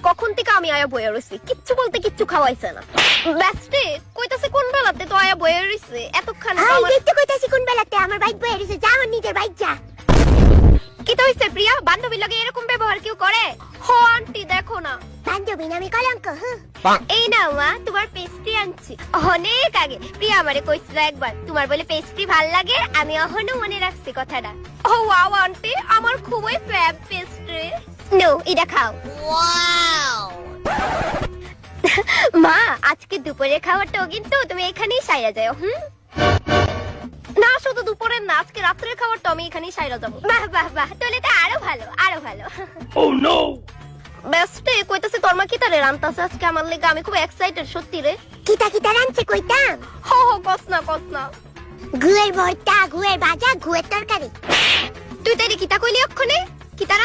কখন থেকে আমি আয়া বয়ে রইছি, কিচ্ছু বলতে কিচ্ছু খাওয়াইছে না। বেস্টে কইতাছে কোন বেলাতে তো আয়া বয়ে রইছে এতক্ষণ। হাই দেখতে কইতাছি কোন বেলাতে আমার বাইক বয়ে রইছে, যা নিজের বাইক যা। কি তো হইছে প্রিয়া, বান্ধবীর লগে এরকম ব্যবহার কেউ করে? হো আন্টি দেখো না, বান্ধবী নামে কলঙ্ক। এই নাও মা তোমার পেস্ট্রি আনছি। অনেক আগে প্রিয়া আমারে কইছিল একবার তোমার বলে পেস্ট্রি ভাল লাগে, আমি এখনো মনে রাখছি কথাটা। ও ওয়াও আন্টি, আমার খুবই ফেভ পেস্ট্রি। নো এটা খাও। ওয়াও মা আজকে দুপুরে খাওয়াটাও কিন্তু তুমি এখানেই সাইরা যাও। না শুধু দুপুরের না, আজকে রাত্রের খাবারটা আমি এখানেই সাইরা যাবো। বাহ বাহ বাহ, তাহলে তো আরো ভালো আরো ভালো। Oh no! বেস্টে কইতাছে তোর মা কি তারে রান্তাছে আজকে আমার লেগে, আমি খুব এক্সাইটেড সত্যি রে। কিতা রানছে কইতাম? হো হো কস না। গুয়ের ভর্তা, গুয়ের ভাজা, গুয়ের তরকারি। তুই তাইলে কিতা কইলি অক্ষণে? কিতা